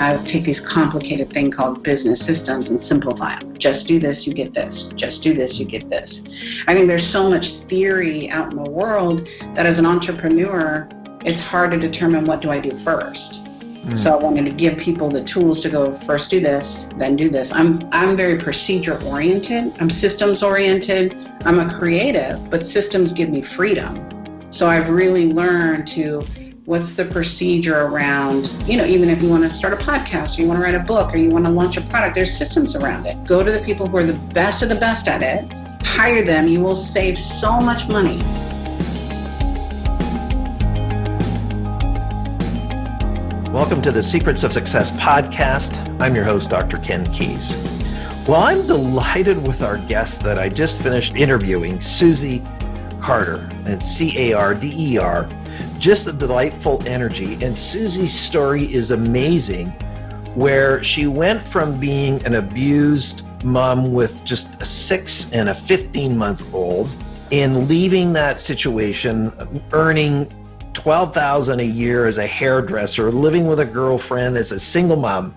I take these complicated thing called business systems and simplify them. Just do this, you get this. Just do this, you get this. I think there's so much theory out in the world that as an entrepreneur, it's hard to determine what do I do first. So I wanted to give people the tools to go first do this, then do this. I'm very procedure oriented. I'm systems oriented. I'm a creative, but systems give me freedom. So I've really learned to, what's the procedure around, even if you want to start a podcast or you want to write a book or you want to launch a product, there's systems around it. Go to the people who are the best of the best at it, hire them, you will save so much money. Welcome to the Secrets of Success podcast. I'm your host, Dr. Ken Keis. Well, I'm delighted with our guest that I just finished interviewing, Susie Carder, and C-A-R-D-E-R. Just a delightful energy. And Susie's story is amazing, where she went from being an abused mom with just a 6 and a 15-month-old and leaving that situation, earning $12,000 a year as a hairdresser, living with a girlfriend as a single mom,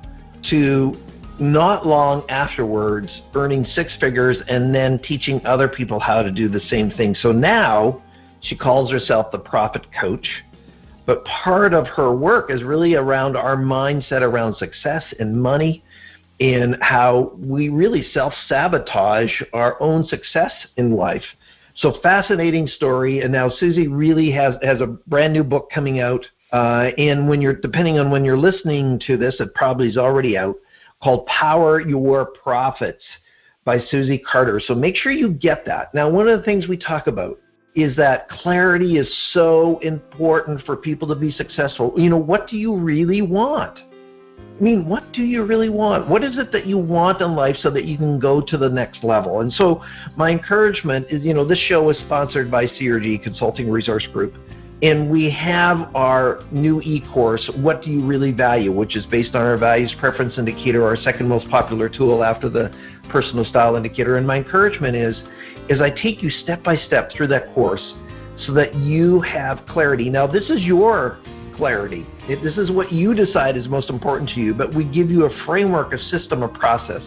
to not long afterwards earning 6 figures and then teaching other people how to do the same thing. So now she calls herself the Profit Coach, but part of her work is really around our mindset around success and money and how we really self-sabotage our own success in life. So fascinating story, and now Susie really has a brand new book coming out, and depending on when you're listening to this, it probably is already out, called Power Your Profits by Susie Carder. So make sure you get that. Now, one of the things we talk about is that clarity is so important for people to be successful. What do you really want? What do you really want? What is it that you want in life so that you can go to the next level? And so my encouragement is, this show is sponsored by CRG Consulting Resource Group. And we have our new e-course, What Do You Really Value, which is based on our Values Preference Indicator, our second most popular tool after the Personal Style Indicator. And my encouragement is I take you step by step through that course so that you have clarity. Now, this is your clarity. This is what you decide is most important to you, but we give you a framework, a system, a process,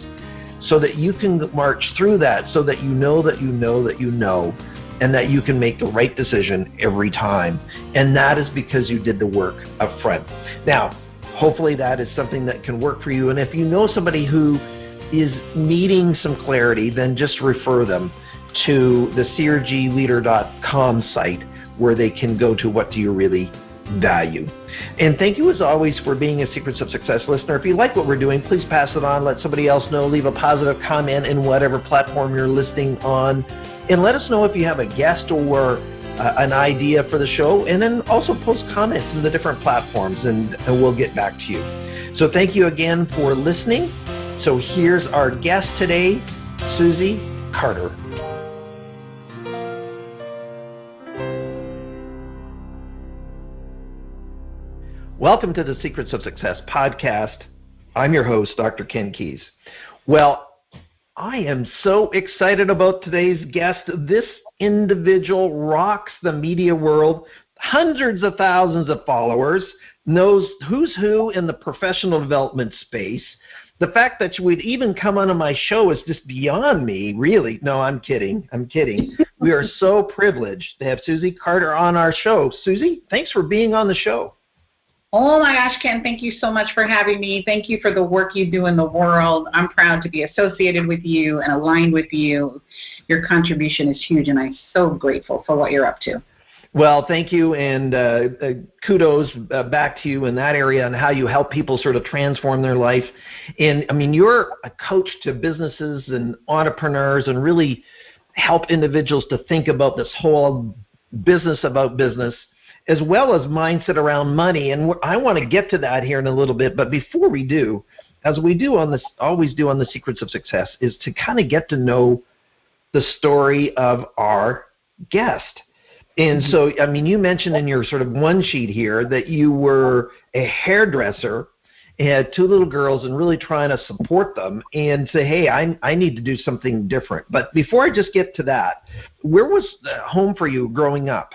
so that you can march through that, so that you know that you know that you know, and that you can make the right decision every time. And that is because you did the work up front. Now, hopefully that is something that can work for you. And if you know somebody who is needing some clarity, then just refer them to the crgleader.com site, where they can go to What Do You Really Value. And thank you as always for being a Secrets of Success listener. If you like what we're doing, please pass it on, let somebody else know, leave a positive comment in whatever platform you're listening on, and let us know if you have a guest or an idea for the show, and then also post comments in the different platforms, and we'll get back to you. So thank you again for listening. So here's our guest today, Susie Carder. Welcome to the Secrets of Success podcast. I'm your host, Dr. Ken Keis. Well, I am so excited about today's guest. This individual rocks the media world, hundreds of thousands of followers, knows who's who in the professional development space. The fact that she would even come onto my show is just beyond me, really. No, I'm kidding. We are so privileged to have Susie Carder on our show. Susie, thanks for being on the show. Oh my gosh, Ken, thank you so much for having me. Thank you for the work you do in the world. I'm proud to be associated with you and aligned with you. Your contribution is huge, and I'm so grateful for what you're up to. Well, thank you, and kudos back to you in that area and how you help people sort of transform their life. And, you're a coach to businesses and entrepreneurs and really help individuals to think about this whole business about business, as well as mindset around money. And I want to get to that here in a little bit. But before we do, as we do on this, always do on the Secrets of Success, is to kind of get to know the story of our guest. And so, you mentioned in your sort of one sheet here that you were a hairdresser and had 2 little girls and really trying to support them and say, hey, I need to do something different. But before I just get to that, where was home for you growing up?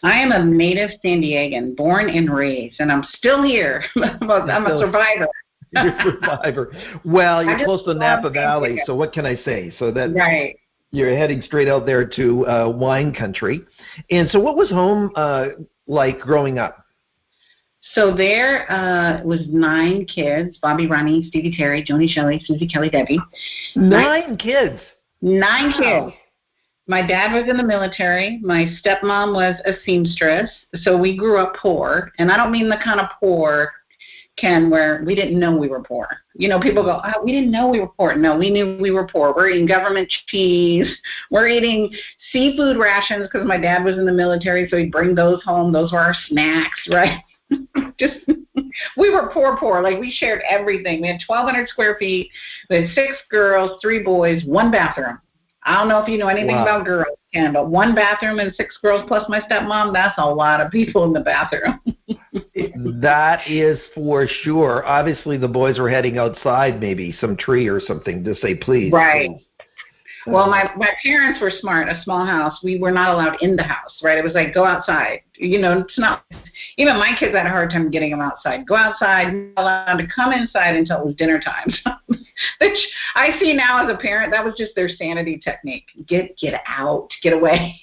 I am a native San Diegan, born and raised, and I'm still here. I'm a survivor. You're a survivor. Well, you're close to Napa Valley, so what can I say? So that right. You're heading straight out there to wine country. And so what was home like growing up? So there was 9 kids: Bobby, Ronnie, Stevie, Terry, Joni, Shelley, Susie, Kelly, Debbie. 9 kids? 9 kids. My dad was in the military. My stepmom was a seamstress. So we grew up poor. And I don't mean the kind of poor, Ken, where we didn't know we were poor. You know, people go, oh, we didn't know we were poor. No, we knew we were poor. We're eating government cheese. We're eating seafood rations because my dad was in the military, so he'd bring those home. Those were our snacks, right? We were poor. Like, we shared everything. We had 1,200 square feet. We had 6 girls, 3 boys, 1 bathroom. I don't know if you know anything about girls, Ken, but 1 bathroom and 6 girls plus my stepmom, that's a lot of people in the bathroom. That is for sure. Obviously, the boys were heading outside, maybe some tree or something, to say please. Right. Please. Well, my parents were smart. A small house. We were not allowed in the house, right? It was like, go outside. You know, it's not, even my kids had a hard time getting them outside. Go outside, not allowed to come inside until it was dinner time. Which I see now as a parent, that was just their sanity technique. Get out, get away.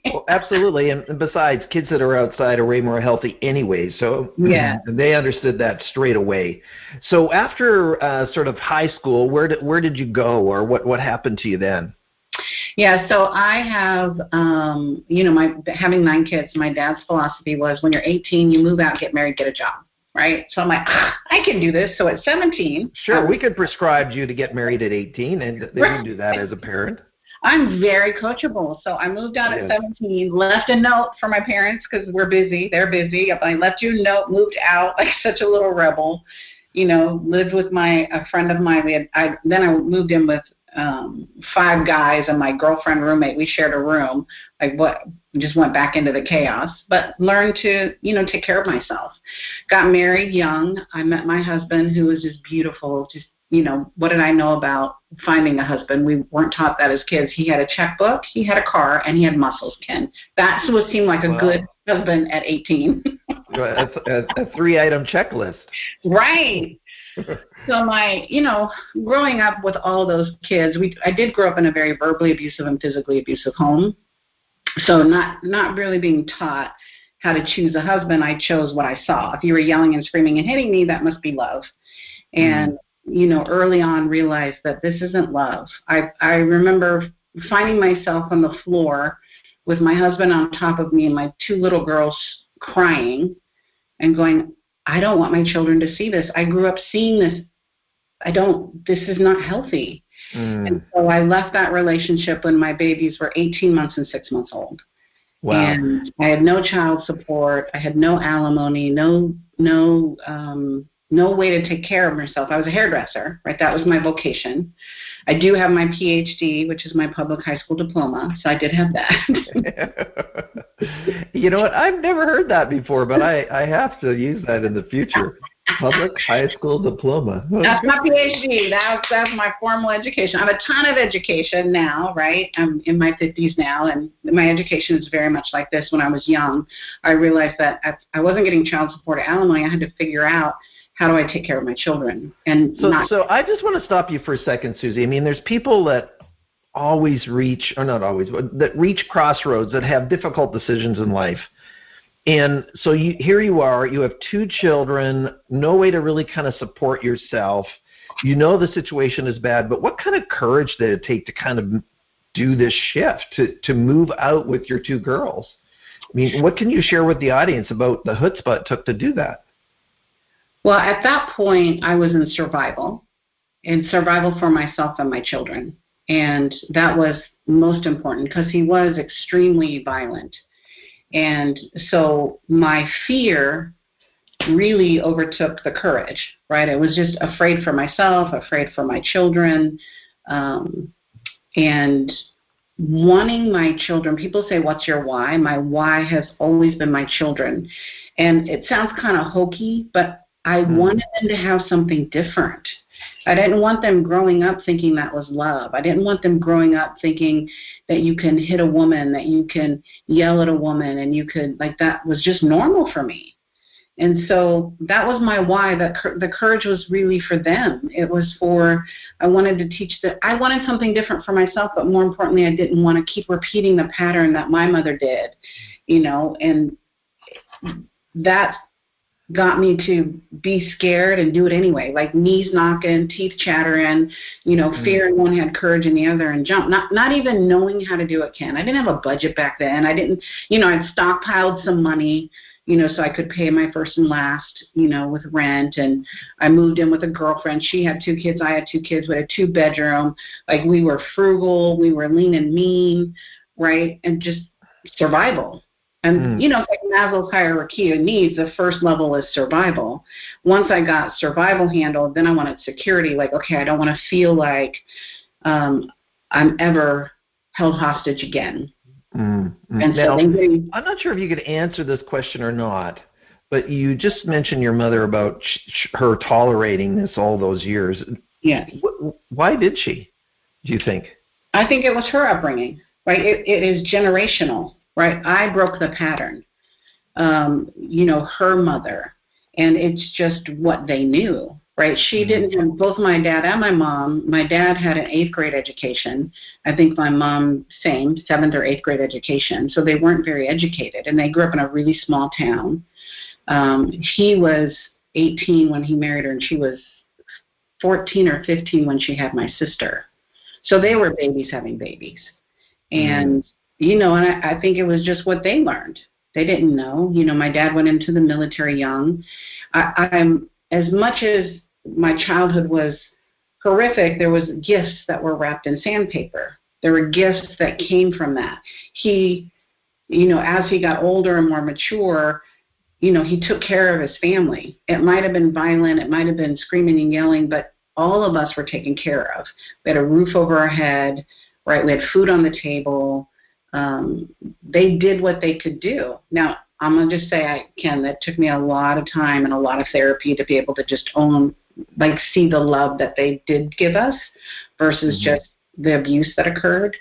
Well, absolutely. And besides, kids that are outside are way more healthy anyway. So yeah, they understood that straight away. So after sort of high school, where did you go, or what happened to you then? Yeah, so I have, having 9 kids, my dad's philosophy was when you're 18, you move out, get married, get a job, right? So I'm like, I can do this. So at 17. Sure, we could prescribe you to get married at 18, and they can do that as a parent. I'm very coachable. So I moved out at 17, left a note for my parents because we're busy. They're busy. I left you a note, moved out like such a little rebel, lived with a friend of mine. Then I moved in with 5 guys and my girlfriend roommate. We shared a room. Just went back into the chaos, but learned to, take care of myself. Got married young. I met my husband, who was just beautiful. Just, what did I know about finding a husband? We weren't taught that as kids. He had a checkbook, he had a car, and he had muscles, Ken. That's what seemed like a good husband at 18. That's a 3-item checklist. Right. So growing up with all those kids, I did grow up in a very verbally abusive and physically abusive home. So not really being taught how to choose a husband, I chose what I saw. If you were yelling and screaming and hitting me, that must be love. And, early on realized that this isn't love. I remember finding myself on the floor with my husband on top of me and my 2 little girls crying and going, I don't want my children to see this. I grew up seeing this. This is not healthy. And so I left that relationship when my babies were 18 months and 6 months old. Wow. And I had no child support. I had no alimony, no way to take care of myself. I was a hairdresser, right? That was my vocation. I do have my PhD, which is my public high school diploma, so I did have that. You know what? I've never heard that before, but I have to use that in the future. Public high school diploma. That's my PhD. That's my formal education. I have a ton of education now, right? I'm in my 50s now, and my education is very much like this. When I was young, I realized that I wasn't getting child support or alimony. I had to figure out, how do I take care of my children? And so I just want to stop you for a second, Susie. I mean, there's people that always reach, or not always, but that reach crossroads, that have difficult decisions in life. And so here you are, you have 2 children, no way to really kind of support yourself. The situation is bad, but what kind of courage did it take to kind of do this shift, to move out with your 2 girls? I mean, what can you share with the audience about the chutzpah it took to do that? Well, at that point, I was in survival for myself and my children. And that was most important because he was extremely violent. And so my fear really overtook the courage, right? I was just afraid for myself, afraid for my children, and wanting my children. People say, what's your why? My why has always been my children. And it sounds kind of hokey, but I wanted them to have something different. I didn't want them growing up thinking that was love. I didn't want them growing up thinking that you can hit a woman, that you can yell at a woman, and you could, like, that was just normal for me. And so that was my why. That the courage was really for them. It was for, I wanted to teach that I wanted something different for myself, but more importantly, I didn't want to keep repeating the pattern that my mother did, and that got me to be scared and do it anyway, like knees knocking, teeth chattering, fear in one hand, courage in the other, and jump. Not even knowing how to do it, Ken. I didn't have a budget back then. I didn't, I'd stockpiled some money, so I could pay my first and last, with rent. And I moved in with a girlfriend. She had 2 kids. I had 2 kids. We had a 2-bedroom. Like, we were frugal. We were lean and mean, right? And just survival. And, like Maslow's hierarchy of needs, the first level is survival. Once I got survival handled, then I wanted security. Like, okay, I don't want to feel like I'm ever held hostage again. And now, I'm not sure if you could answer this question or not, but you just mentioned your mother about her tolerating this all those years. Yeah. Why did she, do you think? I think it was her upbringing, right? It is generational. Right, I broke the pattern, her mother, and it's just what they knew, right? She didn't have, both my dad and my mom. My dad had an 8th grade education. I think my mom, same, 7th or 8th grade education. So they weren't very educated, and they grew up in a really small town. He was 18 when he married her, and she was 14 or 15 when she had my sister. So they were babies having babies, and and I think it was just what they learned. They didn't know. My dad went into the military young. I'm as much as my childhood was horrific, there was gifts that were wrapped in sandpaper. There were gifts that came from that. He, as he got older and more mature, he took care of his family. It might have been violent. It might have been screaming and yelling, but all of us were taken care of. We had a roof over our head, right? We had food on the table. They did what they could do. Now, I'm going to just say, Ken, that took me a lot of time and a lot of therapy to be able to just see the love that they did give us versus just the abuse that occurred.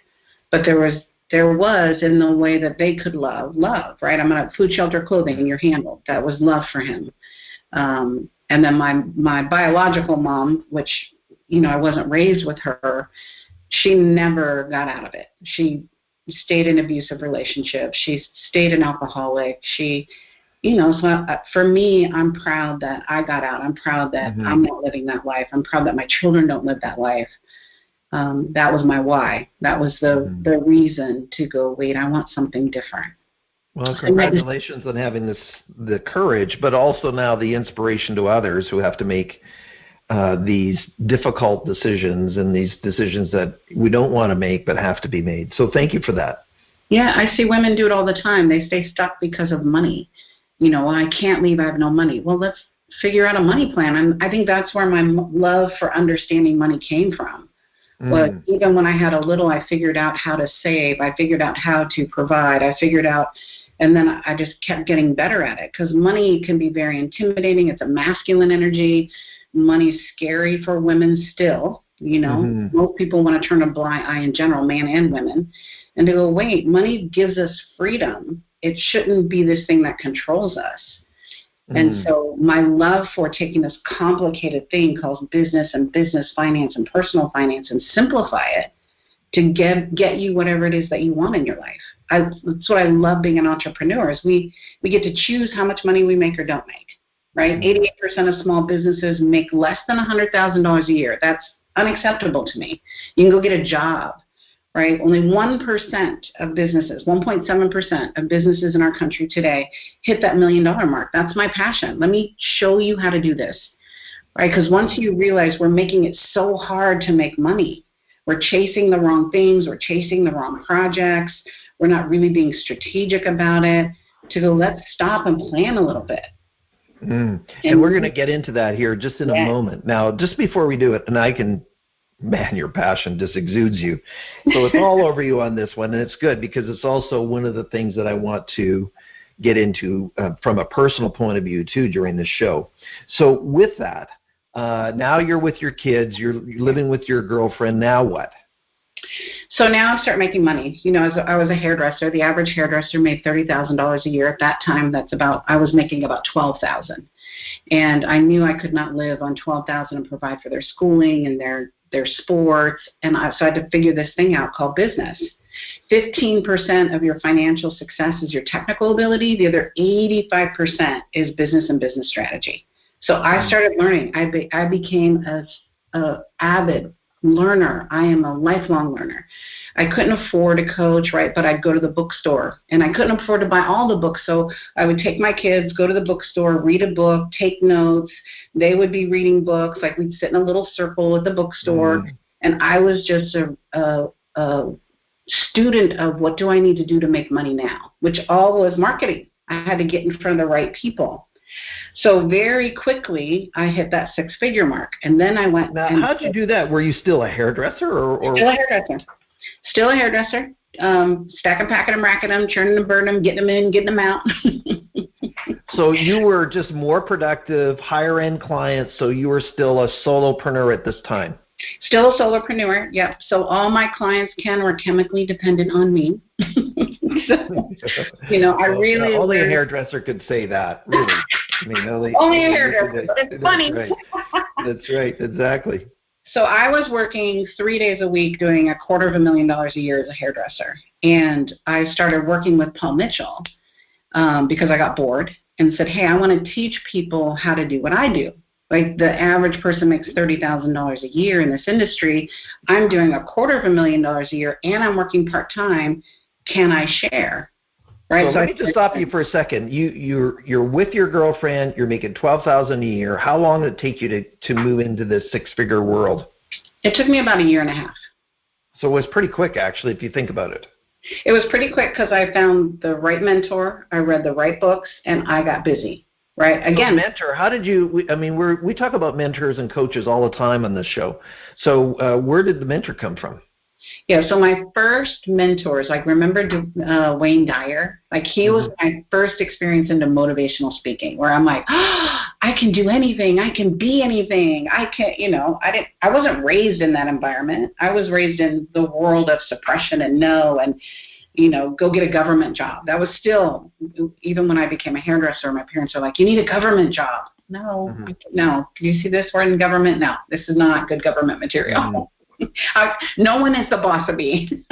But there was in the way that they could love, right? I'm going to food, shelter, clothing, you're handled. That was love for him. And then my biological mom, which, I wasn't raised with her, she never got out of it. She stayed in abusive relationships. She stayed an alcoholic. She, so for me, I'm proud that I got out. I'm proud that I'm not living that life. I'm proud that my children don't live that life. That was my why. That was the reason to go, wait, I want something different. Well, congratulations on having the courage, but also now the inspiration to others who have to make these difficult decisions and these decisions that we don't want to make but have to be made. So thank you for that. Yeah, I see women do it all the time. They stay stuck because of money. I can't leave, I have no money. Well, let's figure out a money plan. And I think that's where my love for understanding money came from. Well, even when I had a little, I figured out how to save. I figured out how to provide. I figured out, and then I just kept getting better at it because money can be very intimidating. It's a masculine energy. Money's scary for women still, Most people want to turn a blind eye in general, man and women, and to go, wait, money gives us freedom. It shouldn't be this thing that controls us. And so my love for taking this complicated thing called business and business finance and personal finance and simplify it to get you whatever it is that you want in your life. That's what I love being an entrepreneur is we get to choose how much money we make or don't make. Right? 88% of small businesses make less than $100,000 a year. That's unacceptable to me. You can go get a job, right? Only 1% of businesses, 1.7% of businesses in our country today hit that $1 million mark. That's my passion. Let me show you how to do this, right? Because once you realize we're making it so hard to make money, we're chasing the wrong things, we're chasing the wrong projects, we're not really being strategic about it, to go, let's stop and plan a little bit. And we're going to get into that here just in a moment. Now, just before we do it, and man, your passion just exudes you. So it's all over you on this one, and it's good because it's also one of the things that I want to get into from a personal point of view, too, during the show. So with that, Now you're with your kids. You're living with your girlfriend. Now what? So now I start making money. I was a hairdresser. The average hairdresser made $30,000 a year at that time. I was making about $12,000. And I knew I could not live on $12,000 and provide for their schooling and their sports. And so I had to figure this thing out called business. 15% of your financial success is your technical ability. The other 85% is business and business strategy. So I started learning. I became a avid learner. I am a lifelong learner. I couldn't afford a coach, right? But I'd go to the bookstore, and I couldn't afford to buy all the books. So I would take my kids, go to the bookstore, read a book, take notes. They would be reading books. Like we'd sit in a little circle at the bookstore, and I was just a student of what do I need to do to make money now, which all was marketing. I had to get in front of the right people. So very quickly, I hit that six-figure mark, and then I went. Now, how'd you do that? Were you still a hairdresser, or? Still a hairdresser. Still a hairdresser. Stacking, packing them, racking them, churning them, burning them, getting them in, getting them out. So you were just more productive, higher-end clients. So you were still a solopreneur at this time. Still a solopreneur. Yep. So all my clients, Ken, were chemically dependent on me. I really only a hairdresser could say that. Really. Only a hairdresser. It's funny. Right. That's right. Exactly. So I was working 3 days a week doing $250,000 a year as a hairdresser. And I started working with Paul Mitchell because I got bored and said, hey, I want to teach people how to do what I do. Like the average person makes $30,000 a year in this industry. I'm doing $250,000 a year and I'm working part-time. Can I share? Right. So let me just stop you for a second. You're with your girlfriend. You're making $12,000 a year. How long did it take you to move into this six-figure world? It took me about a year and a half. So it was pretty quick, actually, if you think about it. It was pretty quick because I found the right mentor. I read the right books, and I got busy. Right. Again, mentor. How did you? We talk about mentors and coaches all the time on this show. So where did the mentor come from? Yeah, so my first mentors, like remember Wayne Dyer? Like he was my first experience into motivational speaking, where I'm like, I can do anything, I can be anything, I can, I wasn't raised in that environment. I was raised in the world of suppression and go get a government job. That was still, even when I became a hairdresser, my parents are like, you need a government job. No, no. Can you see this? We're in government. No, this is not good government material. No one is the boss of me.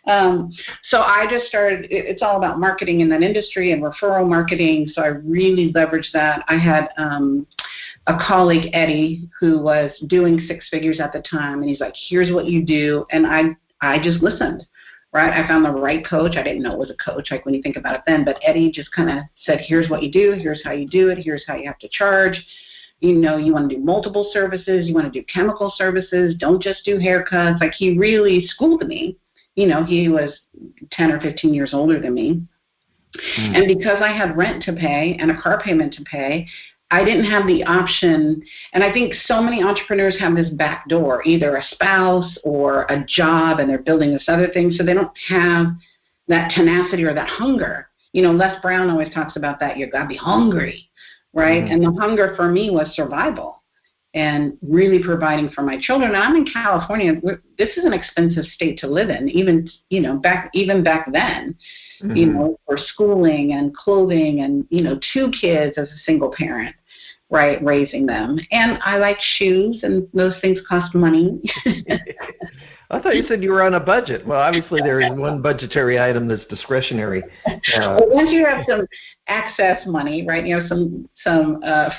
So I just started, it's all about marketing in that industry and referral marketing. So I really leveraged that. I had a colleague, Eddie, who was doing six figures at the time. And he's like, here's what you do. And I just listened, right? I found the right coach. I didn't know it was a coach, like when you think about it then. But Eddie just kind of said, here's what you do. Here's how you do it. Here's how you have to charge. You want to do multiple services. You want to do chemical services. Don't just do haircuts. Like he really schooled me. He was 10 or 15 years older than me. And because I had rent to pay and a car payment to pay, I didn't have the option. And I think so many entrepreneurs have this back door, either a spouse or a job, and they're building this other thing. So they don't have that tenacity or that hunger. Les Brown always talks about that. You've got to be hungry. Right. And the hunger for me was survival and really providing for my children. And I'm in California. This is an expensive state to live in, even back then, for schooling and clothing and, 2 kids as a single parent, right, raising them. And I like shoes, and those things cost money. I thought you said you were on a budget. Well, obviously there is one budgetary item that's discretionary. Well, once you have some excess money, right, some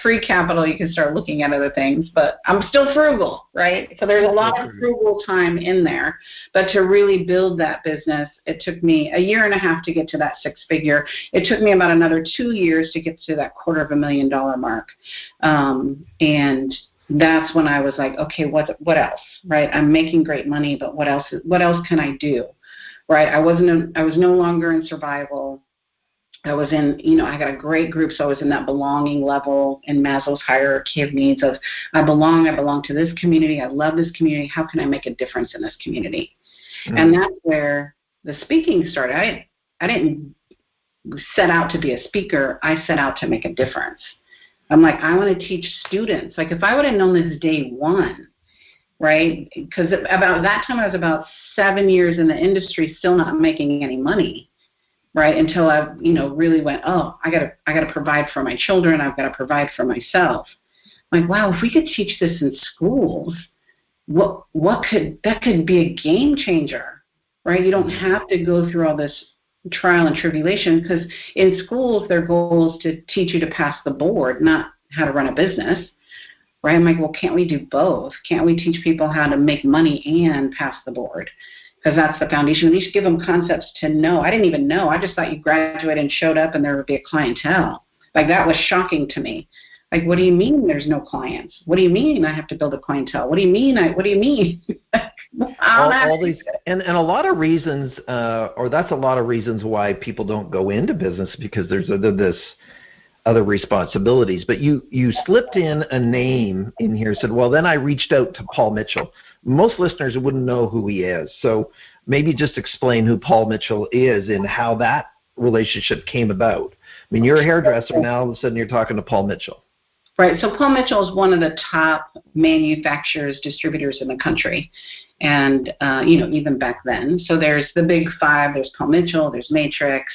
free capital, you can start looking at other things. But I'm still frugal, right? So there's a lot of frugal time in there. But to really build that business, it took me a year and a half to get to that six figure. It took me about another 2 years to get to that $250,000 mark. And that's when I was like, okay, what else, right? I'm making great money, but what else can I do, right? I was no longer in survival. I was in, I got a great group, so I was in that belonging level in Maslow's hierarchy of needs of I belong to this community, I love this community, how can I make a difference in this community? And that's where the speaking started. I didn't set out to be a speaker, I set out to make a difference. I'm like, I want to teach students. Like, if I would have known this day one, right? Because about that time I was about 7 years in the industry, still not making any money, right? Until I, really went, oh, I gotta provide for my children. I've got to provide for myself. I'm like, wow, if we could teach this in schools, that could be a game changer, right? You don't have to go through all this trial and tribulation, because in schools their goal is to teach you to pass the board, not how to run a business, right? I'm like, well, can't we do both? Can't we teach people how to make money and pass the board? Because that's the foundation. At least give them concepts to know. I didn't even know. I just thought you graduated and showed up and there would be a clientele. Like, that was shocking to me. Like, what do you mean there's no clients? What do you mean I have to build a clientele? What do you mean? all these, and a lot of reasons, or that's a lot of reasons why people don't go into business, because there's this other responsibilities. But you slipped in a name in here, said, well, then I reached out to Paul Mitchell. Most listeners wouldn't know who he is. So maybe just explain who Paul Mitchell is and how that relationship came about. I mean, you're a hairdresser, now all of a sudden you're talking to Paul Mitchell. Right. So Paul Mitchell is one of the top manufacturers, distributors in the country. And, even back then. So there's the big five. There's Paul Mitchell, there's Matrix,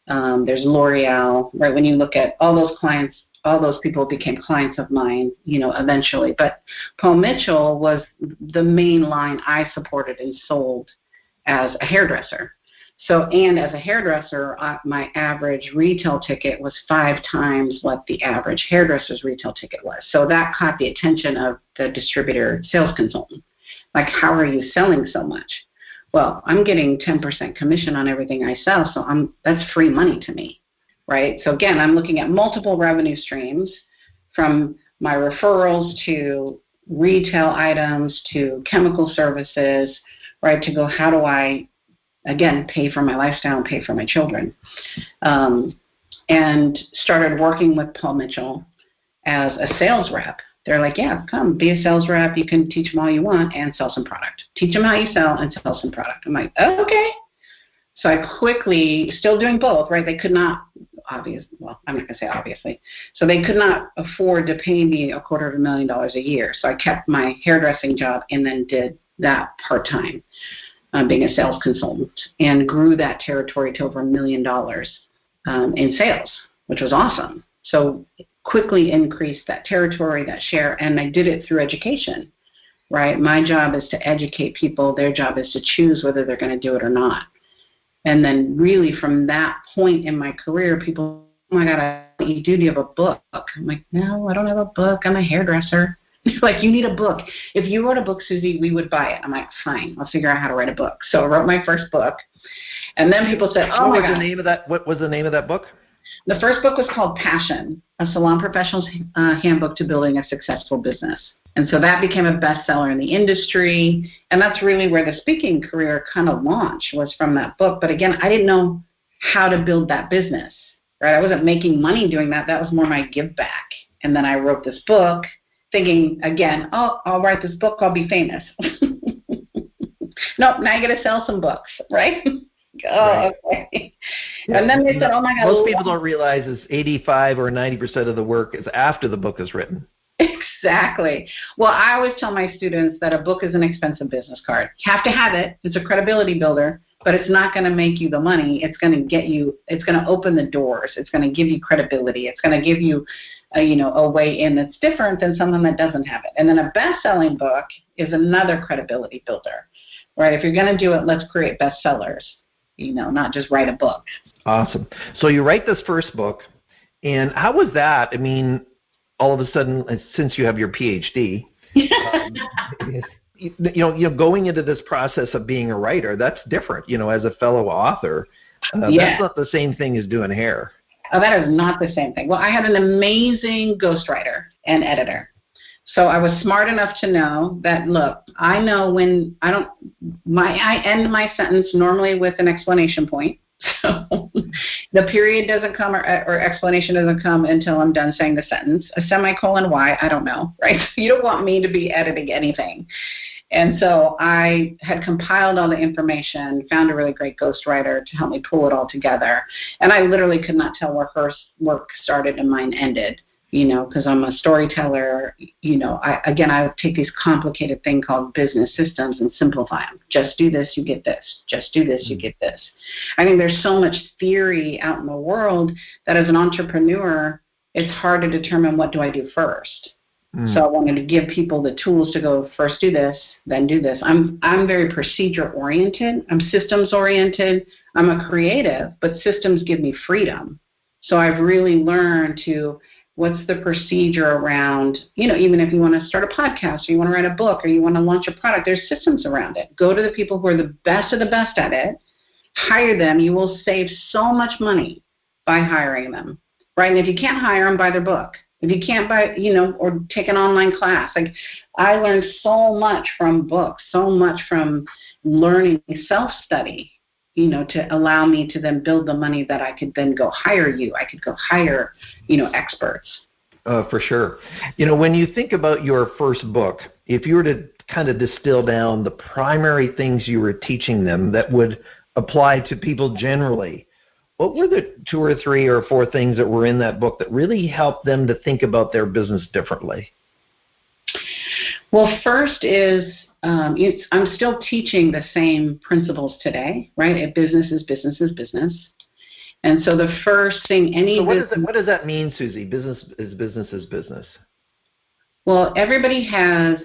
there's L'Oreal, right? When you look at all those clients, all those people became clients of mine, eventually. But Paul Mitchell was the main line I supported and sold as a hairdresser. So, and as a hairdresser, my average retail ticket was 5 times what the average hairdresser's retail ticket was. So that caught the attention of the distributor sales consultant. Like, how are you selling so much? Well, I'm getting 10% commission on everything I sell, so that's free money to me, right? So again, I'm looking at multiple revenue streams, from my referrals to retail items to chemical services, right? To go, how do I, again, pay for my lifestyle and pay for my children? And started working with Paul Mitchell as a sales rep. They're like, yeah, come be a sales rep. You can teach them all you want and sell some product. Teach them how you sell and sell some product. I'm like, oh, okay. So I quickly, still doing both, right? They could not, I'm not going to say obviously. So they could not afford to pay me $250,000 a year. So I kept my hairdressing job and then did that part-time, being a sales consultant, and grew that territory to over $1 million in sales, which was awesome. So quickly increased that territory, that share, and I did it through education, right? My job is to educate people. Their job is to choose whether they're going to do it or not. And then really from that point in my career, people, oh my God, what do you have a book? I'm like, no, I don't have a book. I'm a hairdresser. Like, you need a book. If you wrote a book, Susie, we would buy it. I'm like, fine, I'll figure out how to write a book. So I wrote my first book. And then people said, oh my God. What was the name of that book? The first book was called Passion, a salon professional's handbook to building a successful business. And so that became a bestseller in the industry. And that's really where the speaking career kind of launched, was from that book. But again, I didn't know how to build that business, right? I wasn't making money doing that. That was more my give back. And then I wrote this book thinking, again, oh, I'll write this book, I'll be famous. Nope, now you got to sell some books, right? Right. Okay. Yeah. And then they said, oh my God. Most people don't realize is 85 or 90% of the work is after the book is written. Exactly. Well, I always tell my students that a book is an expensive business card. You have to have it. It's a credibility builder, but it's not going to make you the money. It's going to get you, it's going to open the doors. It's going to give you credibility. It's going to give you a way in that's different than someone that doesn't have it. And then a best-selling book is another credibility builder, right? If you're going to do it, let's create bestsellers. Not just write a book. Awesome. So you write this first book, and how was that? I mean, all of a sudden, since you have your PhD, going into this process of being a writer, that's different. As a fellow author, that's not the same thing as doing hair. Oh, that is not the same thing. Well, I had an amazing ghostwriter and editor. So I was smart enough to know that, look, I know when I end my sentence normally with an explanation point. So the period doesn't come or explanation doesn't come until I'm done saying the sentence. A semicolon, why? I don't know, right? You don't want me to be editing anything. And so I had compiled all the information, found a really great ghostwriter to help me pull it all together. And I literally could not tell where her work started and mine ended. because I'm a storyteller. I take these complicated thing called business systems and simplify them. Just do this, you get this. Just do this, you get this. I think there's so much theory out in the world that as an entrepreneur, it's hard to determine what do I do first. So I wanted to give people the tools to go first do this, then do this. I'm very procedure oriented. I'm systems oriented. I'm a creative, but systems give me freedom. So I've really learned to what's the procedure around, even if you want to start a podcast or you want to write a book or you want to launch a product, there's systems around it. Go to the people who are the best of the best at it, hire them. You will save so much money by hiring them, right? And if you can't hire them, buy their book. If you can't buy, or take an online class. Like, I learned so much from books, so much from learning self-study, to allow me to then build the money that I could then go hire you. I could go hire, experts. For sure. When you think about your first book, if you were to kind of distill down the primary things you were teaching them that would apply to people generally, what were the 2 or 3 or 4 things that were in that book that really helped them to think about their business differently? Well, first is I'm still teaching the same principles today, right? A business is business is business. And so the first thing So what does that mean, Susie? Business is business is business. Well, everybody has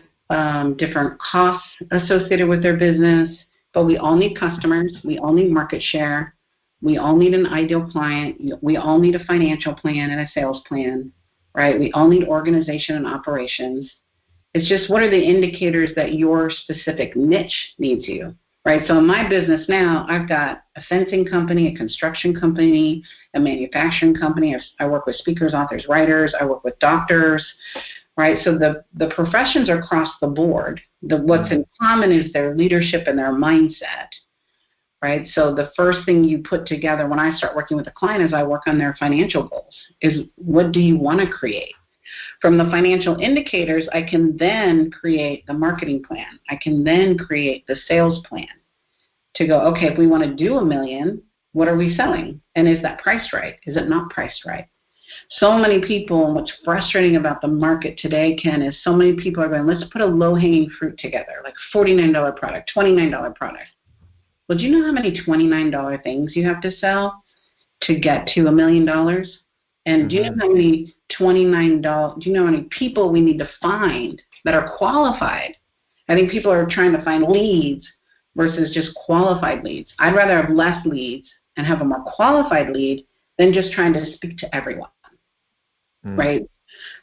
different costs associated with their business, but we all need customers. We all need market share. We all need an ideal client. We all need a financial plan and a sales plan, right? We all need organization and operations. It's just, what are the indicators that your specific niche needs you, right? So in my business now, I've got a fencing company, a construction company, a manufacturing company. I work with speakers, authors, writers. I work with doctors, right? So the professions are across the board. What's in common is their leadership and their mindset. Right? So the first thing you put together when I start working with a client is I work on their financial goals, is what do you want to create? From the financial indicators, I can then create the marketing plan. I can then create the sales plan to go, okay, if we want to do $1 million, what are we selling? And is that priced right? Is it not priced right? So many people, and what's frustrating about the market today, Ken, is so many people are going, let's put a low-hanging fruit together, like $49 product, $29 product. Well, do you know how many $29 things you have to sell to get to $1 million? And do you know how many $29? Do you know how many people we need to find that are qualified? I think people are trying to find leads versus just qualified leads. I'd rather have less leads and have a more qualified lead than just trying to speak to everyone, right?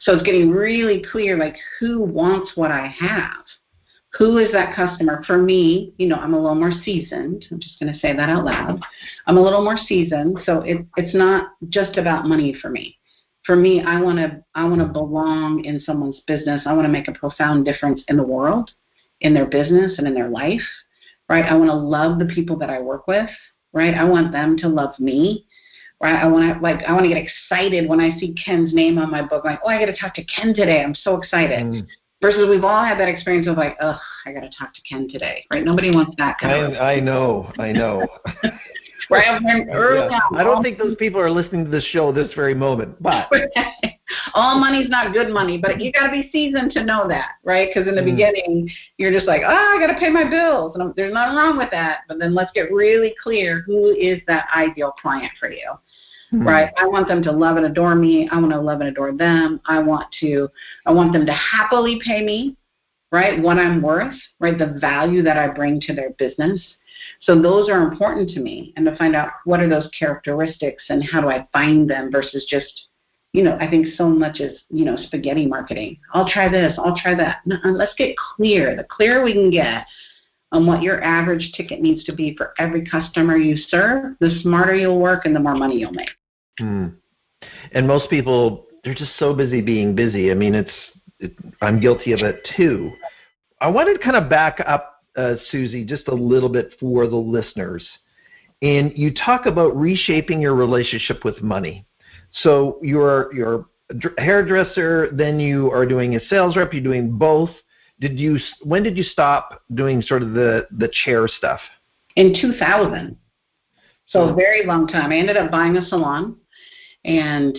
So it's getting really clear, like, who wants what I have? Who is that customer? For me, I'm a little more seasoned. I'm just going to say that out loud. I'm a little more seasoned, so it's not just about money for me. For me, I want to belong in someone's business. I want to make a profound difference in the world, in their business, and in their life, right? I want to love the people that I work with, right? I want them to love me, right? I want to get excited when I see Ken's name on my book, like, oh, I got to talk to Ken today. I'm so excited. Versus we've all had that experience of like, oh, I got to talk to Ken today, right? Nobody wants that kind of. I know. Right, I don't think those people are listening to this show this very moment, but. All money's not good money, but you got to be seasoned to know that, right? Because in the beginning, you're just like, I got to pay my bills. And there's nothing wrong with that. But then let's get really clear, who is that ideal client for you? Right? I want them to love and adore me. I want to love and adore them. I want them to happily pay me, right? What I'm worth, right? The value that I bring to their business. So those are important to me, and to find out what are those characteristics and how do I find them versus just, I think so much is, spaghetti marketing. I'll try this, I'll try that. No, let's get clear. The clearer we can get on what your average ticket needs to be for every customer you serve, the smarter you'll work and the more money you'll make. And most people, they're just so busy being busy. I mean, I'm guilty of it too. I wanted to kind of back up, Susie, just a little bit for the listeners. And you talk about reshaping your relationship with money. So you're a hairdresser, then you are doing a sales rep, you're doing both. When did you stop doing sort of the chair stuff? In 2000. So a very long time. I ended up buying a salon. And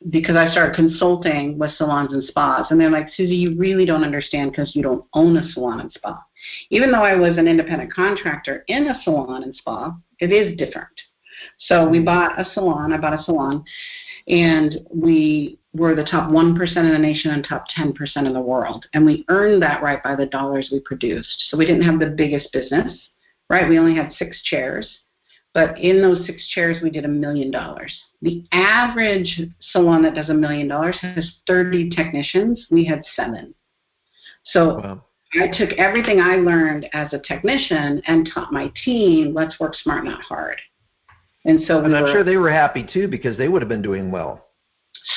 because I started consulting with salons and spas, and they're like, Susie, you really don't understand because you don't own a salon and spa. Even though I was an independent contractor in a salon and spa, it is different. So we bought a salon, I bought a salon, and we were the top 1% in the nation and top 10% in the world. And we earned that right by the dollars we produced. So we didn't have the biggest business, right? We only had 6 chairs. But in those 6 chairs, we did $1 million. The average salon that does $1 million has 30 technicians. We had 7. So wow. I took everything I learned as a technician and taught my team, let's work smart, not hard. And so I'm sure they were happy too, because they would have been doing well.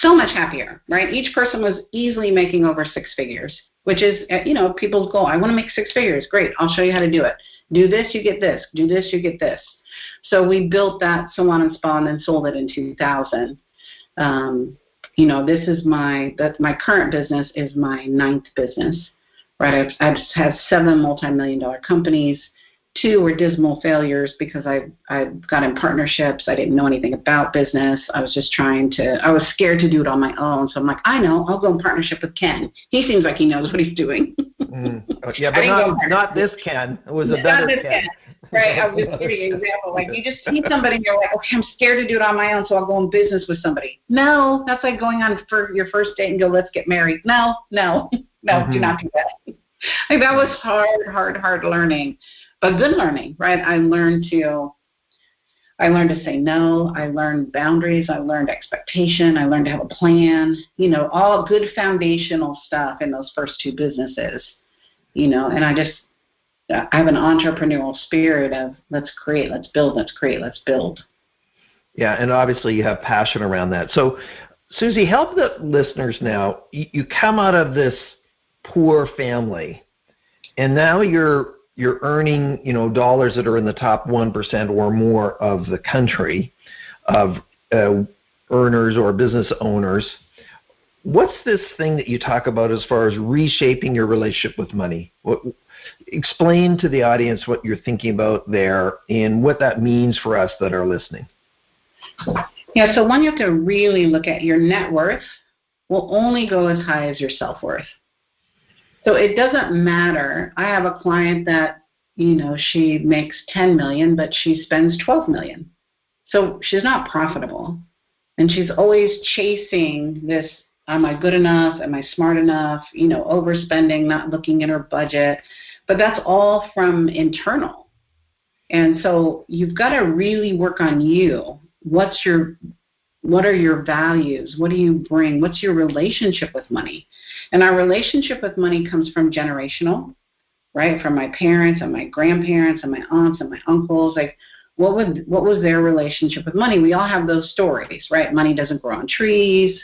So much happier, right? Each person was easily making over 6 figures, which is, people's goal. I want to make 6 figures. Great. I'll show you how to do it. Do this, you get this. Do this, you get this. So we built that salon and spa and then sold it in 2000. This is my current business is my 9th business, right? I've had 7 multi-million-dollar companies. 2 were dismal failures because I got in partnerships. I didn't know anything about business. I was just I was scared to do it on my own. So I'm like, I know, I'll go in partnership with Ken. He seems like he knows what he's doing. Yeah, but not this Ken. It was a better Ken. Right, I was just giving you an example. Like, you just see somebody and you're like, okay, I'm scared to do it on my own, so I'll go in business with somebody. No, that's like going on for your first date and go, let's get married. No, do not do that. Like, that was hard learning. But good learning, right? I learned to say no. I learned boundaries. I learned expectation. I learned to have a plan. All good foundational stuff in those first 2 businesses. And I have an entrepreneurial spirit of let's create, let's build, let's create, let's build. Yeah, and obviously you have passion around that. So, Susie, help the listeners now. You come out of this poor family, and now you're earning, dollars that are in the top 1% or more of the country of earners or business owners. What's this thing that you talk about as far as reshaping your relationship with money? Explain to the audience what you're thinking about there and what that means for us that are listening. Yeah, so one, you have to really look at your net worth will only go as high as your self-worth. So it doesn't matter. I have a client that, she makes $10 million, but she spends $12 million. So she's not profitable. And she's always chasing this, am I good enough? Am I smart enough? Overspending, not looking at her budget. But that's all from internal. And so you've got to really work on you. What are your values? What do you bring? What's your relationship with money? And our relationship with money comes from generational, right? From my parents and my grandparents and my aunts and my uncles. Like, what was their relationship with money? We all have those stories, right? Money doesn't grow on trees.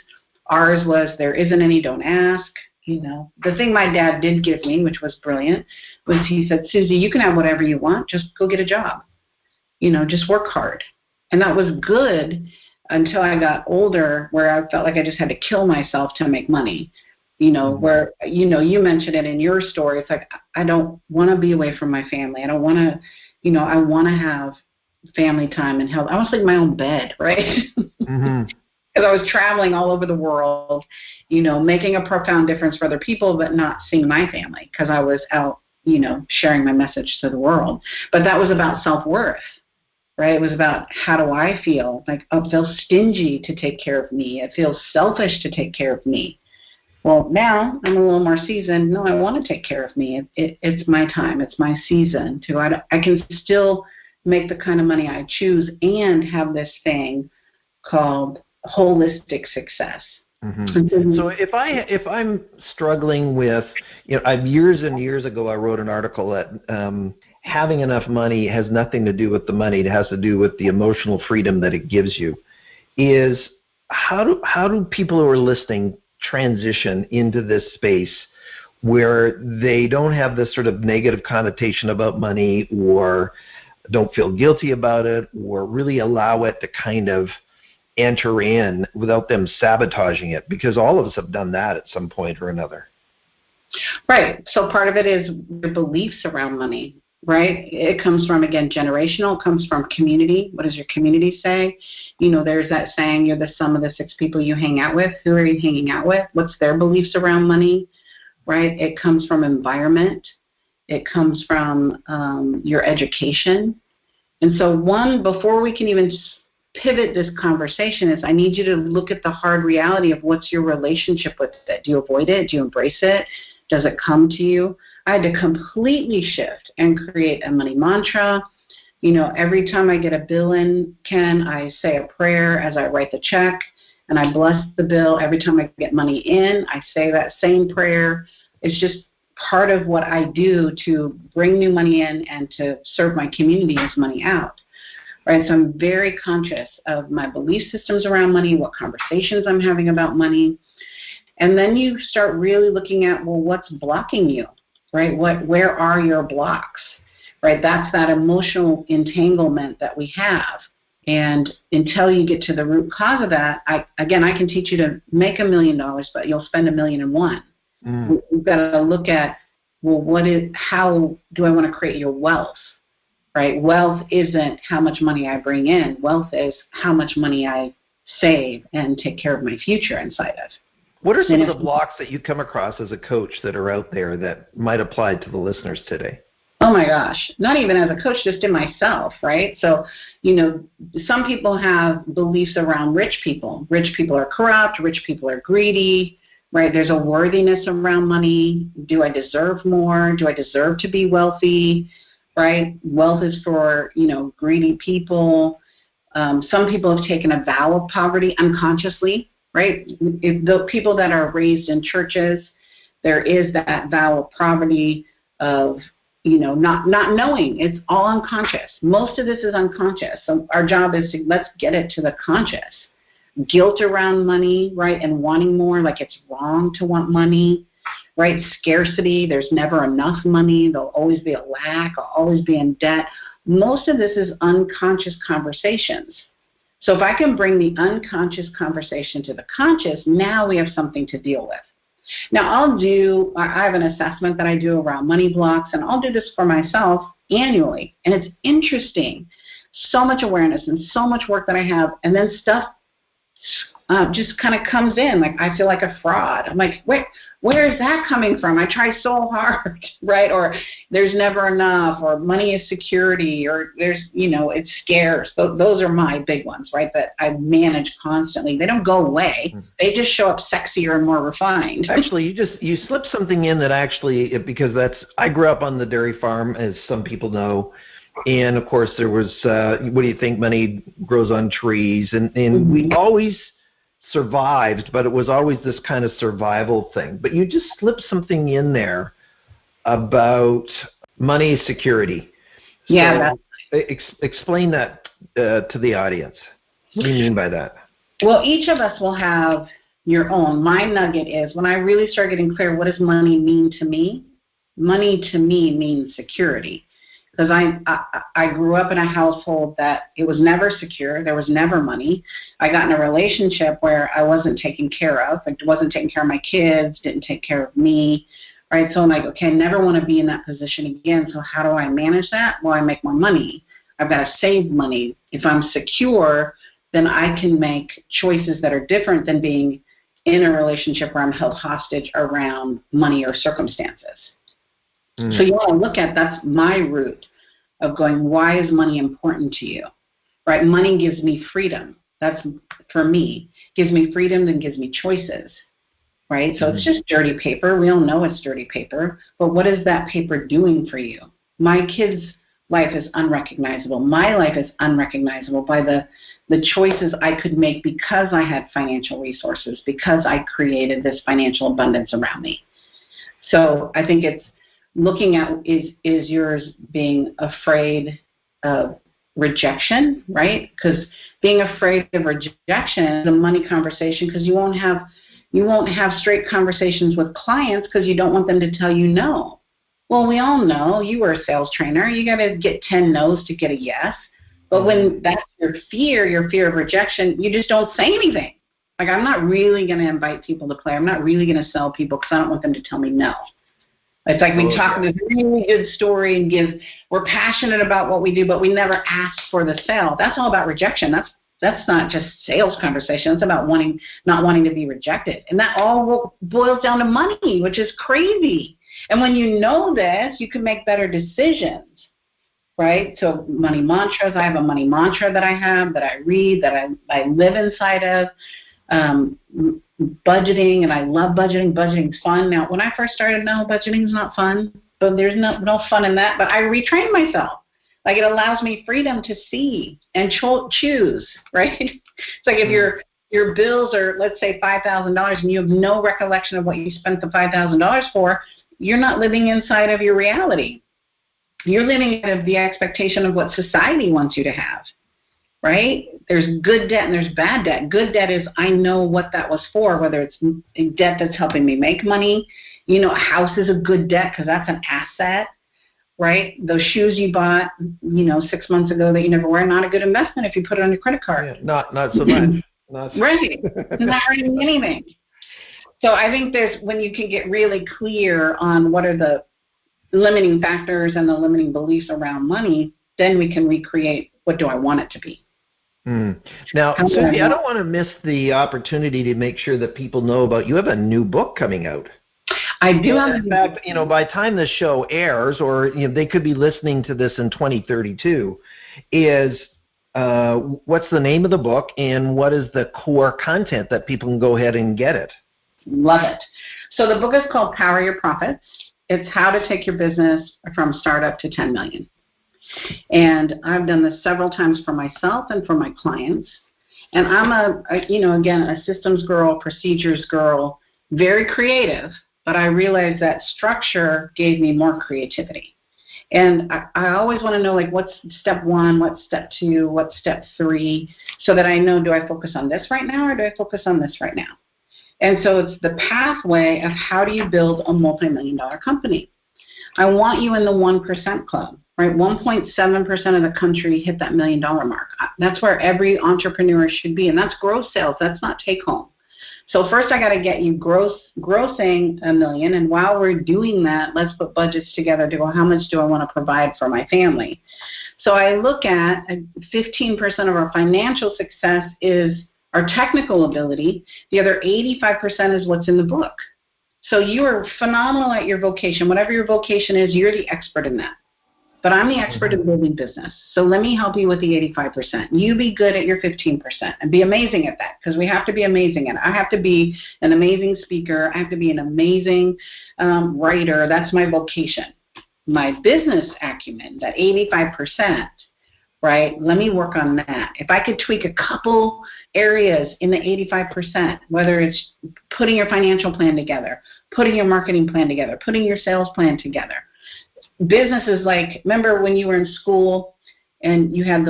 Ours was, there isn't any, don't ask. The thing my dad did give me, which was brilliant, was he said, Susie, you can have whatever you want. Just go get a job. Just work hard. And that was good until I got older, where I felt like I just had to kill myself to make money. Where, you mentioned it in your story. It's like, I don't want to be away from my family. I don't want to, I want to have family time and health. I want to sleep in my own bed, right? Mm-hmm. Because I was traveling all over the world, making a profound difference for other people, but not seeing my family because I was out, sharing my message to the world. But that was about self-worth, right? It was about, how do I feel? Like, it feels stingy to take care of me. It feels selfish to take care of me. Well, now I'm a little more seasoned. No, I want to take care of me. It's my time. It's my season. I can still make the kind of money I choose and have this thing called holistic success. Mm-hmm. So if I'm struggling with, years and years ago, I wrote an article that having enough money has nothing to do with the money. It has to do with the emotional freedom that it gives you. How do people who are listening transition into this space where they don't have this sort of negative connotation about money, or don't feel guilty about it, or really allow it to kind of enter in without them sabotaging it? Because all of us have done that at some point or another. Right. So part of it is your beliefs around money. right? It comes from, again, generational. It comes from community. What does your community say? There's that saying, you're the sum of the 6 people you hang out with. Who are you hanging out with? What's their beliefs around money, right? It comes from environment. It comes from your education. And so before we can even pivot this conversation is I need you to look at the hard reality of what's your relationship with it. Do you avoid it? Do you embrace it? Does it come to you? I had to completely shift and create a money mantra. Every time I get a bill in, Ken, I say a prayer as I write the check, and I bless the bill. Every time I get money in, I say that same prayer. It's just part of what I do to bring new money in and to serve my community as money out. Right, so I'm very conscious of my belief systems around money, what conversations I'm having about money. And then you start really looking at, well, what's blocking you, right? Where are your blocks, right? That's that emotional entanglement that we have. And until you get to the root cause of that, I can teach you to make $1 million, but you'll spend $1,000,001. We've got to look at, well, how do I want to create your wealth? Right? Wealth isn't how much money I bring in. Wealth is how much money I save and take care of my future inside of. What are some of the blocks that you come across as a coach that are out there that might apply to the listeners today? Oh my gosh, not even as a coach, just in myself, right? So, some people have beliefs around rich people. Rich people are corrupt, rich people are greedy, right? There's a worthiness around money. Do I deserve more? Do I deserve to be wealthy? Right? Wealth is for, greedy people. Some people have taken a vow of poverty unconsciously, right? If the people that are raised in churches, there is that vow of poverty of, not knowing. It's all unconscious. Most of this is unconscious. So our job is let's get it to the conscious. Guilt around money, right? And wanting more, like it's wrong to want money. Right? Scarcity, there's never enough money, there'll always be a lack, I'll always be in debt. Most of this is unconscious conversations. So if I can bring the unconscious conversation to the conscious, now we have something to deal with. Now I have an assessment that I do around money blocks, and I'll do this for myself annually. And it's interesting, so much awareness and so much work that I have, and then stuff just kind of comes in, like I feel like a fraud. I'm like, where is that coming from? I try so hard, right? Or there's never enough, or money is security, or there's, it's scarce. Those are my big ones, right, that I manage constantly. They don't go away. They just show up sexier and more refined. Actually, you slipped something in that actually, because I grew up on the dairy farm, as some people know. And of course there was, what do you think, money grows on trees, and we always survived, but it was always this kind of survival thing. But you just slipped something in there about money security. Yeah. So explain that to the audience. What do you mean by that? Well, each of us will have your own. My nugget is when I really start getting clear, what does money mean to me? Money to me means security. Because I grew up in a household that it was never secure. There was never money. I got in a relationship where I wasn't taken care of. I wasn't taking care of my kids, didn't take care of me, right? So I'm like, okay, I never want to be in that position again. So how do I manage that? Well, I make more money. I've got to save money. If I'm secure, then I can make choices that are different than being in a relationship where I'm held hostage around money or circumstances. So you want to look at, that's my root of going, why is money important to you? Right? Money gives me freedom. That's, for me, gives me freedom and gives me choices. Right? So it's just dirty paper. We all know it's dirty paper. But what is that paper doing for you? My kid's life is unrecognizable. My life is unrecognizable by the choices I could make because I had financial resources, because I created this financial abundance around me. So I think it's looking at, is yours being afraid of rejection, right? Because being afraid of rejection is a money conversation, because you won't have straight conversations with clients because you don't want them to tell you no. Well, we all know, you were a sales trainer, you got to get 10 no's to get a yes. But when that's your fear of rejection, you just don't say anything. Like, I'm not really going to invite people to play. I'm not really going to sell people because I don't want them to tell me no. It's like we talk this really good story and we're passionate about what we do, but we never ask for the sale. That's all about rejection. That's not just sales conversation. It's about not wanting to be rejected. And that all boils down to money, which is crazy. And when you know this, you can make better decisions, right? So money mantras, I have a money mantra that I read, that I live inside of. Budgeting, and I love budgeting. Budgeting's fun. Now, when I first started, no, budgeting's not fun, but there's no fun in that. But I retrained myself. Like, it allows me freedom to see and choose, right? It's like if your bills are, let's say, $5,000 and you have no recollection of what you spent the $5,000 for, you're not living inside of your reality. You're living out of the expectation of what society wants you to have. Right? There's good debt and there's bad debt. Good debt is I know what that was for, whether it's debt that's helping me make money. You know, a house is a good debt because that's an asset, right? Those shoes you bought, 6 months ago that you never wear, not a good investment if you put it on your credit card. Yeah, not so much. Right. Not earning anything. So I think when you can get really clear on what are the limiting factors and the limiting beliefs around money, then we can recreate what do I want it to be. Now, Susie, I don't want to miss the opportunity to make sure that people know about you have a new book coming out. I do. In fact, by the time this show airs, or they could be listening to this in 2032, is what's the name of the book and what is the core content that people can go ahead and get it? Love it. So the book is called Power Your Profits. It's how to take your business from startup to 10 million. And I've done this several times for myself and for my clients. And I'm a systems girl, procedures girl, very creative, but I realized that structure gave me more creativity. And I always want to know, like, what's step one, what's step two, what's step three, so that I know, do I focus on this right now or do I focus on this right now? And so it's the pathway of how do you build a multi-million-dollar company. I want you in the 1% club. Right, 1.7% of the country hit that $1 million mark. That's where every entrepreneur should be, and that's gross sales. That's not take home. So first, I got to get you grossing $1 million, and while we're doing that, let's put budgets together to go, how much do I want to provide for my family? So I look at 15% of our financial success is our technical ability. The other 85% is what's in the book. So you are phenomenal at your vocation. Whatever your vocation is, you're the expert in that. But I'm the expert in building business. So let me help you with the 85%. You be good at your 15% and be amazing at that, because we have to be amazing at it. I have to be an amazing speaker. I have to be an amazing writer. That's my vocation. My business acumen, that 85%, right? Let me work on that. If I could tweak a couple areas in the 85%, whether it's putting your financial plan together, putting your marketing plan together, putting your sales plan together. Businesses, like, remember when you were in school and you had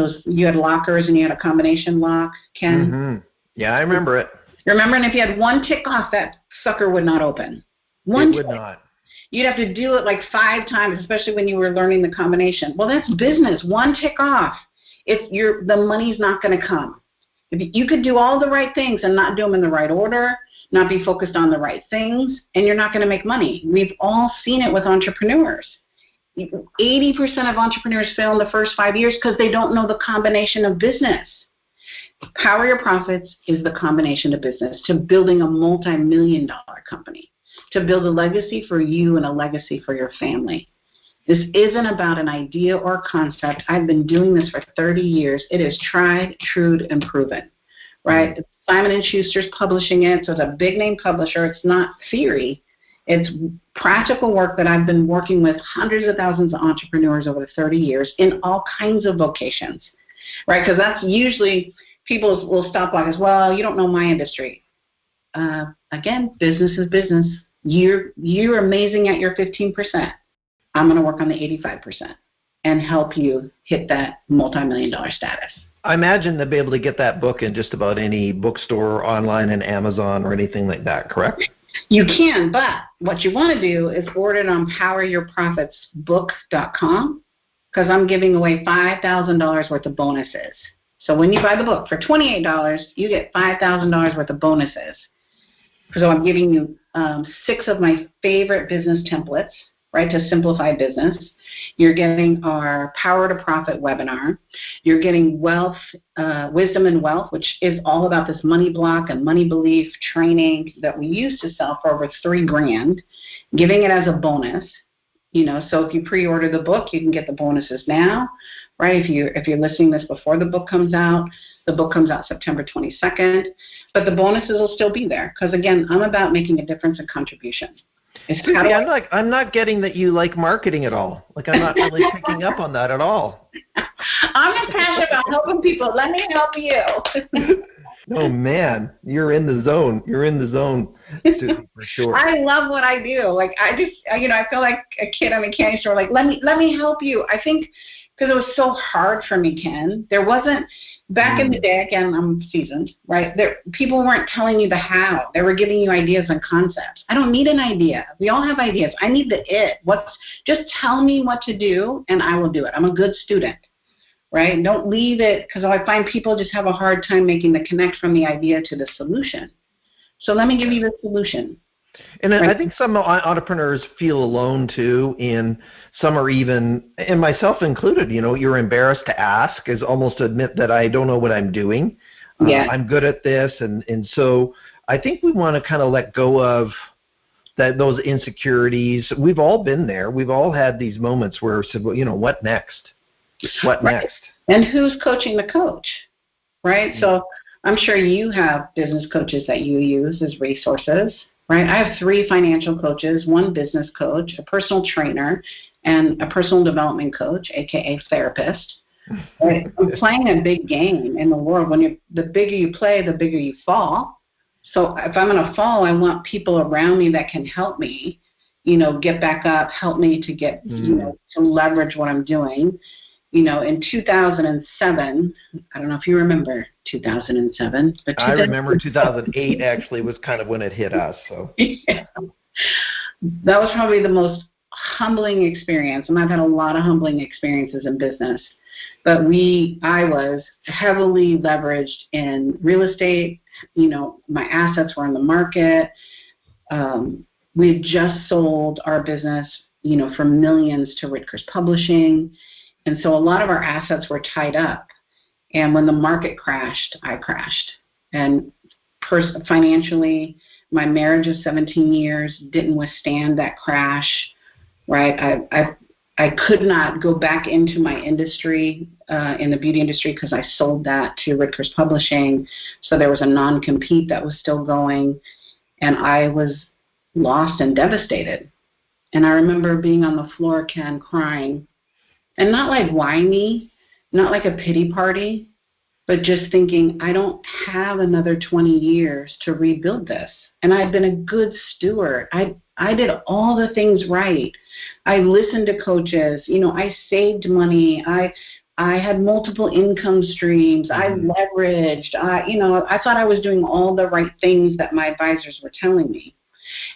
lockers and you had a combination lock, Ken? Mm-hmm. Yeah, I remember it. Remember, and if you had one tick off, that sucker would not open. It would not. You'd have to do it like 5 times, especially when you were learning the combination. Well, that's business. One tick off. The money's not going to come. If you could do all the right things and not do them in the right order, not be focused on the right things, and you're not going to make money. We've all seen it with entrepreneurs. 80% of entrepreneurs fail in the first 5 years because they don't know the combination of business. Power Your Profits is the combination of business to building a multi-million-dollar company, to build a legacy for you and a legacy for your family. This isn't about an idea or concept. I've been doing this for 30 years. It is tried, true, and proven, right? Simon & Schuster's publishing it, so it's a big-name publisher. It's not theory. It's practical work that I've been working with hundreds of thousands of entrepreneurs over 30 years in all kinds of vocations, right? Because that's usually people will stop like us, well, you don't know my industry. Again, business is business. You're amazing at your 15%. I'm going to work on the 85% and help you hit that multi-million-dollar status. I imagine they'll be able to get that book in just about any bookstore, or online, and Amazon, or anything like that, correct? You can, but what you want to do is order it on poweryourprofitsbook.com, because I'm giving away $5,000 worth of bonuses. So when you buy the book for $28, you get $5,000 worth of bonuses. So I'm giving you 6 of my favorite business templates, right, to simplify business. You're getting our Power to Profit webinar. You're getting Wealth, Wisdom and Wealth, which is all about this money block and money belief training that we used to sell for over $3,000, giving it as a bonus. So if you pre-order the book, you can get the bonuses now, right? If you're listening to this before the book comes out September 22nd, but the bonuses will still be there because, again, I'm about making a difference and contribution. I'm not getting that you like marketing at all. Like, I'm not really picking up on that at all. I'm just passionate about helping people. Let me help you. Oh, man, you're in the zone. You're in the zone, Susie, for sure. I love what I do. Like, I feel like a kid in a candy store. Like, let me help you. I think because it was so hard for me, Ken. There wasn't, back in the day, again, I'm seasoned, right? People weren't telling you the how. They were giving you ideas and concepts. I don't need an idea. We all have ideas. I need the it. Just tell me what to do, and I will do it. I'm a good student. Right? Don't leave it, because I find people just have a hard time making the connect from the idea to the solution. So let me give you the solution. And right? I think some entrepreneurs feel alone too, and some are even, and myself included, you're embarrassed to ask, is almost to admit that I don't know what I'm doing. Yeah. I'm good at this. And so I think we want to kind of let go of those insecurities. We've all been there. We've all had these moments where we said, well, what next? What right. next? And who's coaching the coach, right? Mm-hmm. So I'm sure you have business coaches that you use as resources, right? I have 3 financial coaches, 1 business coach, a personal trainer, and a personal development coach, aka therapist. Right? I'm playing a big game in the world. The bigger you play, the bigger you fall. So if I'm going to fall, I want people around me that can help me, get back up, help me to get, to leverage what I'm doing. In 2007, I don't know if you remember 2007. But I remember 2008 actually was kind of when it hit us. So yeah. That was probably the most humbling experience, and I've had a lot of humbling experiences in business. But I was heavily leveraged in real estate. My assets were in the market. We had just sold our business, for millions to Keis Publishing. And so a lot of our assets were tied up. And when the market crashed, I crashed. And financially, my marriage of 17 years didn't withstand that crash, right? I could not go back into my industry, in the beauty industry, because I sold that to Keis Publishing. So there was a non-compete that was still going. And I was lost and devastated. And I remember being on the floor, Ken, crying. And not like why me, not like a pity party, but just thinking, I don't have another 20 years to rebuild this. And I've been a good steward. I did all the things right. I listened to coaches. I saved money. I had multiple income streams. I leveraged. I thought I was doing all the right things that my advisors were telling me.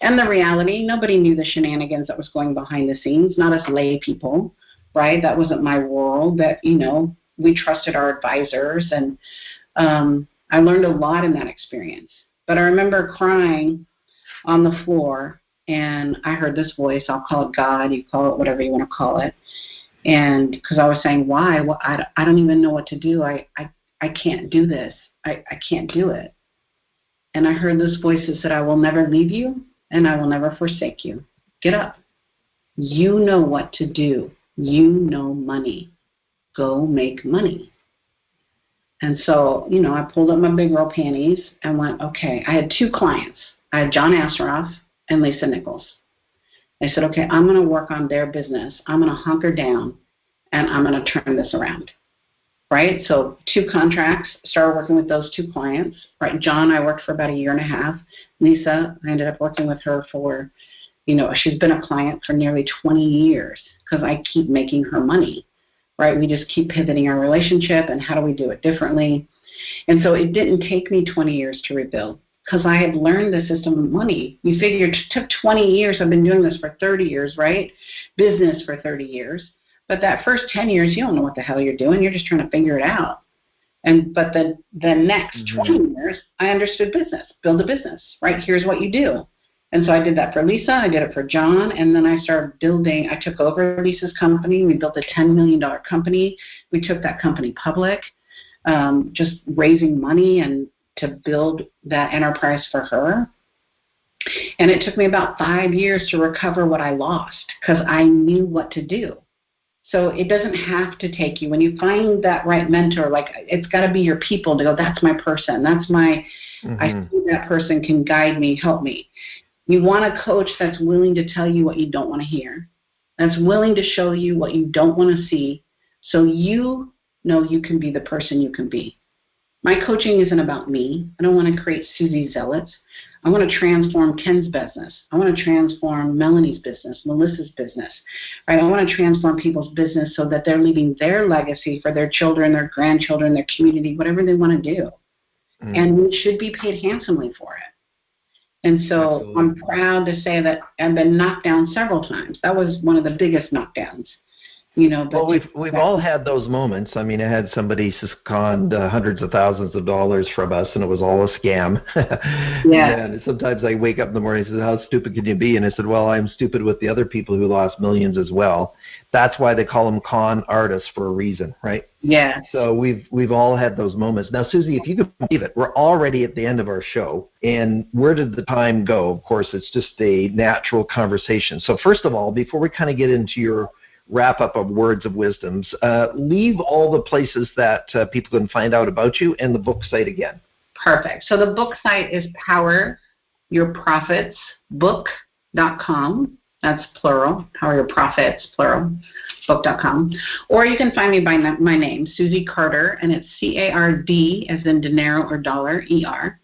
And the reality, nobody knew the shenanigans that was going behind the scenes, not us lay people. Right? That wasn't my world. That, we trusted our advisors, and I learned a lot in that experience. But I remember crying on the floor, and I heard this voice. I'll call it God. You call it whatever you want to call it. And because I was saying, why? Well, I don't even know what to do. I can't do this. I can't do it. And I heard this voice that said, I will never leave you, and I will never forsake you. Get up. You know what to do. You know money. Go make money. And so, I pulled up my big girl panties and went, okay. I had 2 clients. I had John Asseroff and Lisa Nichols. I said, okay, I'm going to work on their business. I'm going to hunker down, and I'm going to turn this around. Right? So 2 contracts, started working with those 2 clients. Right? John, I worked for about 1.5 years. Lisa, I ended up working with her for, she's been a client for nearly 20 years. Because I keep making her money, right? We just keep pivoting our relationship, and how do we do it differently? And so it didn't take me 20 years to rebuild, because I had learned the system of money. You figure it took 20 years. I've been doing this for 30 years, right? Business for 30 years. But that first 10 years, you don't know what the hell you're doing. You're just trying to figure it out. But the next 20 years, I understood business, build a business, right? Here's what you do. And so I did that for Lisa, I did it for John, and then I started building. I took over Lisa's company. We built a $10 million company. We took that company public, just raising money and to build that enterprise for her. And it took me about 5 years to recover what I lost because I knew what to do. So it doesn't have to take you. When you find that right mentor, like it's got to be your people to go, that's my person. That's my, I think that person can guide me, help me. You want a coach that's willing to tell you what you don't want to hear, that's willing to show you what you don't want to see, so you know you can be the person you can be. My coaching isn't about me. I don't want to create Susie zealots. I want to transform Ken's business. I want to transform Melanie's business, Melissa's business. Right? I want to transform people's business so that they're leaving their legacy for their children, their grandchildren, their community, whatever they want to do. And we should be paid handsomely for it. And so absolutely. I'm proud to say that I've been knocked down several times. That was one of the biggest knockdowns. You know, well, we've all had those moments. I mean, I had somebody conned hundreds of thousands of dollars from us, and it was all a scam. Yeah. And sometimes I wake up in the morning and say, how stupid can you be? And I said, well, I'm stupid with the other people who lost millions as well. That's why they call them con artists for a reason, right? Yeah. So we've all had those moments. Now, Susie, if you could believe it, we're already at the end of our show. And where did the time go? Of course, it's just a natural conversation. So first of all, before we kind of get into your wrap-up of words of wisdoms, leave all the places that people can find out about you and the book site again. Perfect. So the book site is poweryourprofitsbook.com. That's plural, poweryourprofits, plural, book.com. Or you can find me by my name, Susie Carder, and it's C-A-R-D as in dinero or dollar, E-R.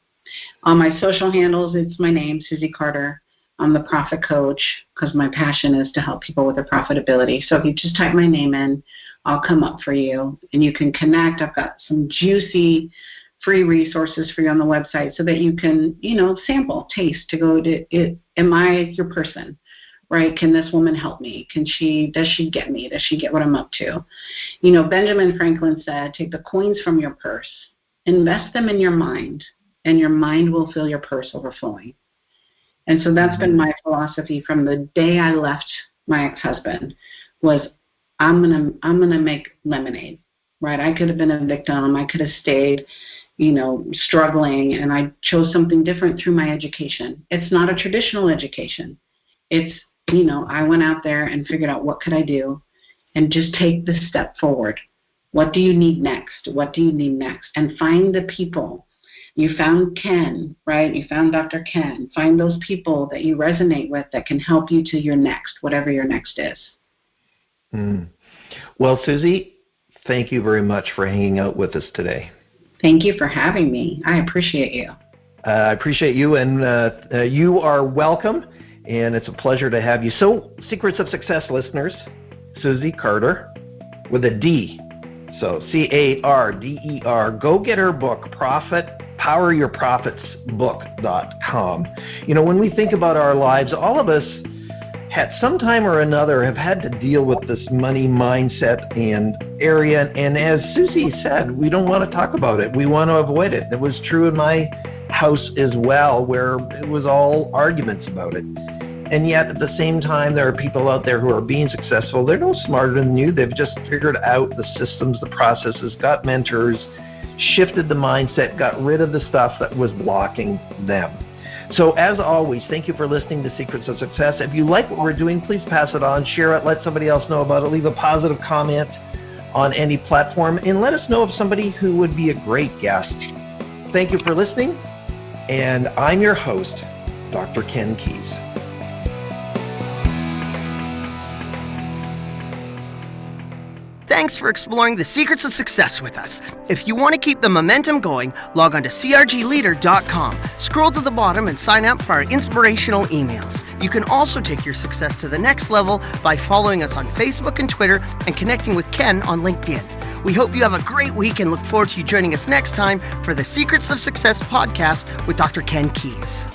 On my social handles, it's my name, Susie Carder. I'm the profit coach because my passion is to help people with their profitability. So if you just type my name in, I'll come up for you and you can connect. I've got some juicy free resources for you on the website so that you can, sample, taste to go to, am I your person, right? Can this woman help me? Does she get me? Does she get what I'm up to? Benjamin Franklin said, take the coins from your purse, invest them in your mind, and your mind will fill your purse overflowing. And so that's been my philosophy from the day I left my ex-husband was I'm gonna make lemonade, right? I could have been a victim. I could have stayed, struggling, and I chose something different through my education. It's not a traditional education. It's, I went out there and figured out what could I do and just take the step forward. What do you need next? What do you need next? And find the people. You found Ken, right? You found Dr. Ken. Find those people that you resonate with that can help you to your next, whatever your next is. Well, Susie, thank you very much for hanging out with us today. Thank you for having me. I appreciate you. I appreciate you, and you are welcome, and it's a pleasure to have you. So, Secrets of Success listeners, Susie Carder with a D. So, C-A-R-D-E-R. Go get her book, poweryourprofitsbook.com. When we think about our lives, all of us at some time or another have had to deal with this money mindset and area. And as Susie said, we don't want to talk about it. We want to avoid it. It was true in my house as well, where it was all arguments about it. And yet, at the same time, there are people out there who are being successful. They're no smarter than you. They've just figured out the systems, the processes, got mentors, shifted the mindset, got rid of the stuff that was blocking them. So as always, thank you for listening to Secrets of Success. If you like what we're doing, please pass it on, share it, let somebody else know about it, leave a positive comment on any platform, and let us know of somebody who would be a great guest. Thank you for listening, and I'm your host, Dr. Ken Keis. Thanks for exploring the secrets of success with us. If you want to keep the momentum going, log on to crgleader.com. Scroll to the bottom and sign up for our inspirational emails. You can also take your success to the next level by following us on Facebook and Twitter and connecting with Ken on LinkedIn. We hope you have a great week and look forward to you joining us next time for the Secrets of Success podcast with Dr. Ken Keis.